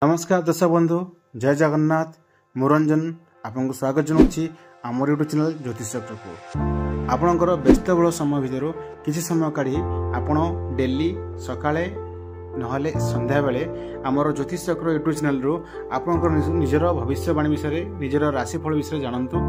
नमस्कार दर्शक बंधु जय जगन्नाथ मुरंजन आपन को स्वागत जनाऊँगी आमर यूट्यूब चैनल ज्योतिष चक्र को आपणकर व्यस्तबहुल समय भितर किसी समय काढ़ी आपण डेली सकाळे नहले संध्या बेले आमर ज्योतिष चक्र यूट्यूब चैनल रु आपणकर निजर भविष्यवाणी विषय निजर राशिफल विषय जानतु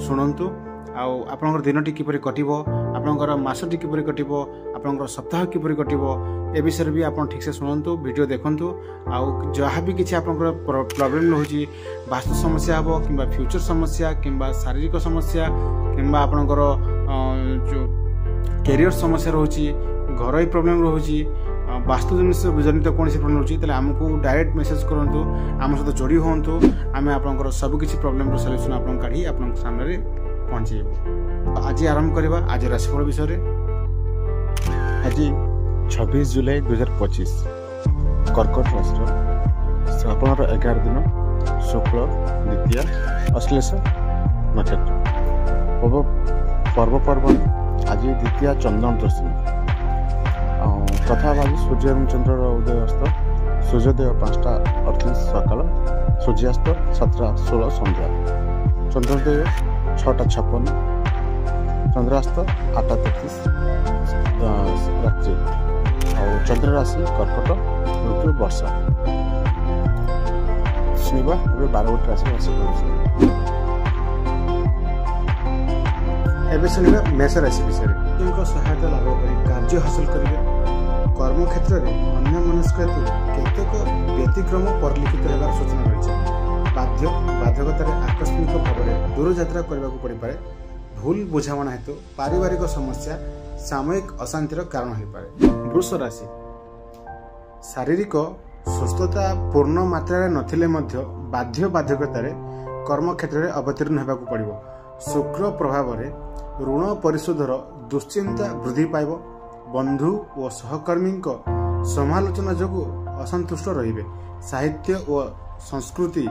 शुणु आपणकर दिनटी किपरि कटिबो आपणकर मासटी किपरि कटिबो आपणकर सप्ताह किपरि कटिबो ए विषय भी आप ठीक से शुणु वीडियो देखंतु आउ जहाँ भी किसी आपणकर प्रॉब्लम होची वास्तु समस्या हबो किंबा फ्यूचर समस्या किंबा शारीरिक समस्या किंबा आपणकर जो कैरियर समस्या रोची घरोई प्रॉब्लम रोची वास्तु जनित कौन प्रॉब्लम रोची तले हमको डायरेक्ट मेसेज करंतु आम सहित जोड़ी होंतु आमे आपणकर सब किसी प्रॉब्लम रो सॉल्यूशन आपन काढी आपन सामने पहुंचेबो। आज आरंभ करबा आज राशिफल विषय रे। आज 26 जुलाई 2025 कर्कट राशि श्रावण 11 दिन शुक्ल द्वितीय अश्लेष नक्षत्र पर्वपर्वण आज द्वितीय चंद्र दशमी कथा आज सूर्य एवं चंद्र उदय अस्त सूर्योदय 5:38 सकाल सूर्यास्त 7:16 संध्या चंद्रोदय 6:56 चंद्रास्त 8:33 रात्रि और चंद्र राशि कर्कट ऋतु वर्षा शुणा 12 राशि एवं शुणा मेष राशि विषय सहायता लाभ कर कार्य हासिल करेंगे कर्म क्षेत्र में अन्य मनुष्य हेतु केतक व्यतिक्रम परिलिखित होगार सूचना रही बाध्यकतार आकस्मिक भाव में दूर यात्रा करने को पड़ पाए भूल बुझाणा हेतु पारिवारिक समस्या सामयिक अशांतिर कारण हो पाए। वृष राशि शारीरिक सुस्थता पूर्ण मात्रा नथिले मध्य बाध्यकतार कर्म क्षेत्र में अवतीर्ण होगा पड़ो। शुक्र प्रभाव में ऋण परिशोधर दुश्चिंता वृद्धि पाइब बंधु और सहकर्मी समालोचना जोगु असंतुष्ट रहिबे साहित्य और संस्कृति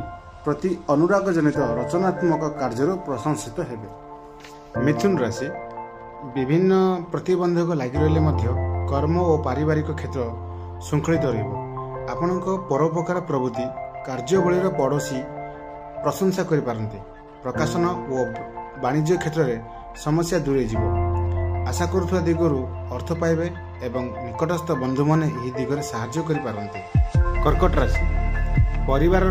प्रति अनुराग जनित रचनात्मक कार्य प्रशंसित हेबे। मिथुन राशि विभिन्न प्रतिबंधक लगी रही कर्म और पारिवारिक क्षेत्र श्रृंखलित रहिबो आपणक परोपकार प्रवृत्ति कार्यबलीर पड़ोशी प्रशंसा करि पारंती प्रकाशन और वाणिज्य क्षेत्र में समस्या दूरे जीवो आशा करुवा दिगरु अर्थ पाइबे एवं निकटस्थ बंधु माने एही दिगरे सहाय्य करि पारंती। कर्कट राशि परिवार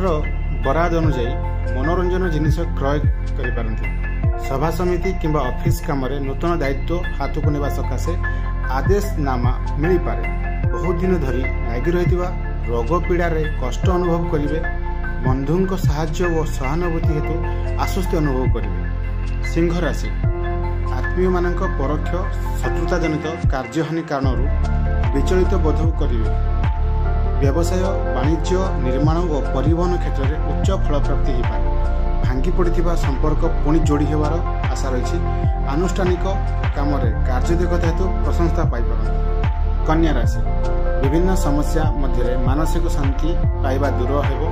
बराद अनुसार मनोरंजन जिनिस क्रय करि पारंती सभा समिति किंबा ऑफिस काम रे नूतन दायित्व हाथ को नेबा सकाशे आदेशनामा मिली पारे बहुत दिन धरी लागि रहितबा रोग पीड़ा रे कष्ट अनुभव करिवे बंधुंक सहाय्य और सहानुभूति हेतु आश्वस्ति अनुभव करिवे। सिंह राशि आत्मीय मानक परोक्ष शत्रुता जनित कार्यहानि कारण विचलित बोध करिवे व्यवसाय वाणिज्य निर्माण और परिवहन क्षेत्र में उच्च फल प्राप्ति हो पाए भांगी पड़ता संपर्क पुणी जोड़ी होवार आशा रही आनुष्ठानिक काम कार्यदक्षता हेतु प्रशंसा पाइपर। कन्या राशि विभिन्न समस्या मध्य मानसिक शांति पाइबा दूर हो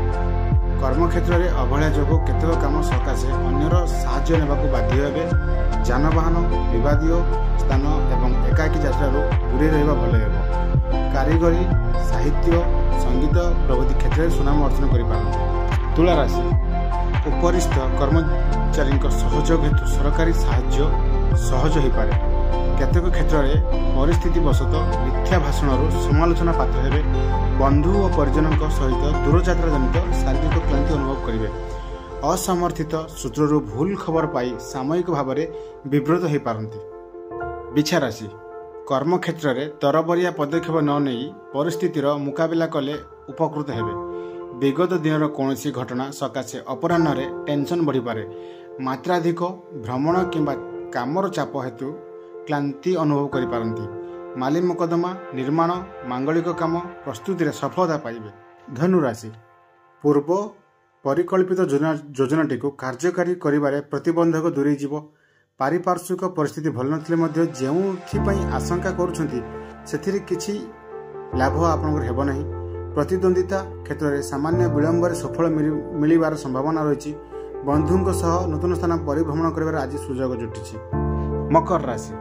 कर्म क्षेत्र में अवहेला जोगु केतक काम सकाशे अन्यर साहाय्य नेबाकु बाध्य हेबे जानवाहन विवादीय स्थान एवं एकाकी यात्रा दूरे रहिबा भल हेबो कारीगरी साहित्य संगीत प्रभृति क्षेत्र में सुनाम अर्जन करि। तुला राशि उपरिस्थ कर्मचारी सहयोग हेतु सरकारी साहाय्य सहज हो पाए केतक क्षेत्र में परिस्थिति वशत मिथ्या भाषण समालोचना पात्र हेबे बंधु और परिजन सहित दूरयात्रा जनित शारीरिक क्लांति अनुभव करेंगे असमर्थित सूत्रु भूल खबर पाई सामयिक भाव में विव्रत हो पारती। बिछा राशि कर्म क्षेत्र में तरबरिया पदक्षेप न नहीं परिस्थितिर मुकाबिला कले उपकृत हेबे विगत दिन कौन घटना सकाशे अपराह्न टेंशन बढ़ी पारे मात्राधिक भ्रमण किंबा कामर चाप हेतु क्लांति अनुभव करि पारंती माली मुकदमा निर्माण मांगलिक काम प्रस्तुति रे सफलता पाइबे। धनु राशि पूर्व परिकल्पित योजनाटी को कार्यकारी करिबारे प्रतिबंधक दूरे जीव पारिपार्श्विक परिस्थिति भल नथिले मध्य जेउथिपई आशंका करूछंती सेथिरे किछि लाभ आपनकर हेबो नाही प्रतिद्वंदिता क्षेत्र में सामान्य विलंब सफल मिलिबार संभावना रही बंधुंक सह नूतन स्थान परिभ्रमण कर आज सुजोग जुटी। मकर राशि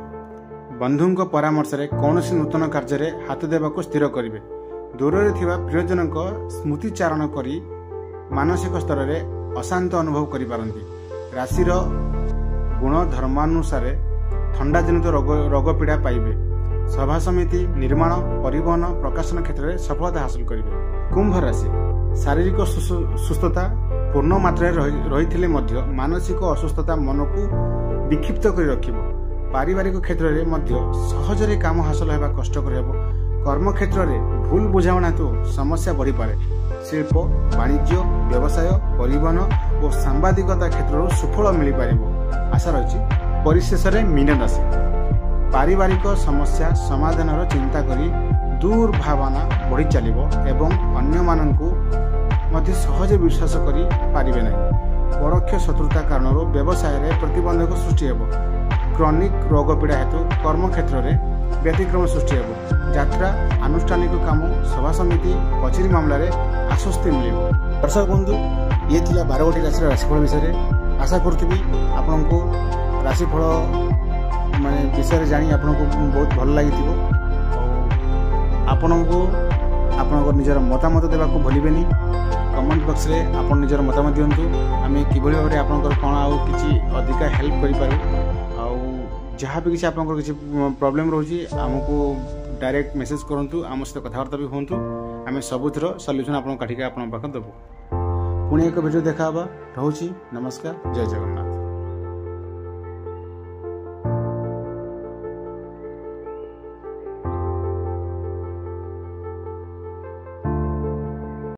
बंधुंक परामर्श रे कौन नूतन कार्य हाथ देवाक स्थिर करेंगे दूर थिबा प्रियजनक स्मृतिचारण करी मानसिक स्तर में अशांत अनुभव करिपारंती। राशि गुण धर्मानुसार ठंडा जनित रोग पीड़ा पाइबे। सभा समिति निर्माण परिवहन प्रकाशन क्षेत्र में सफलता हासिल करेंगे। कुंभ राशि शारीरिक सुस्थता पूर्ण मात्रा रही मानसिक असुस्थता मन को विक्षिप्त कर रखिब। पारिवारिक क्षेत्र में सहजरे काम हासिल होगा कष्टकर हेब। कर्म क्षेत्र में भूल बुझाणा हेतु समस्या बढ़ी पारे। शिल्प वाणिज्य व्यवसाय परिवहन और सांबादिकता क्षेत्र सुफल मिल पार आशा रही। परिशेष मीन राशि पारिवारिक समस्या समाधान चिंता करी दूर भावना बढ़ी चलिबो एवं अन्य माननकु मध्य सहज विश्वास करी पारिबे नहीं। परोक्ष शत्रुता कारण व्यवसाय रे प्रतिबंधक सृष्टि हेबो। क्रॉनिक रोग पीड़ा हेतु कर्म क्षेत्र में व्यतिक्रम सृष्टि हेबो। यात्रा आनुष्ठानिक काम सभा समिति कचेरी मामला रे आश्वस्ति मिलिबो। दर्शक बंधु ये थिला 12 गोटी राशि राशिफल विषय आशा करथिबी आपनको राशिफल माने विषय जानी आपनको बहुत भल लागि आपनको निजर मतामत देवाक भूलिबेनी। कमेंट बॉक्स रे आपन निजर मतामत दियंतु। आमे किभली भाबरे आपनकर कोन आउ किछि अधिका हेल्प करि पारू। आउ जहाँ भी किछि आपनकर किछि प्रॉब्लम रहउछि हमको डायरेक्ट मेसेज करंतु। आम सहित कथावार्ता भी होंतु। आमे सबुथरो सॉल्यूशन आपन काटिके आपन पाख देबो। पुणी एक वीडियो देखा रहउछि। नमस्कार, जय जगन्नाथ।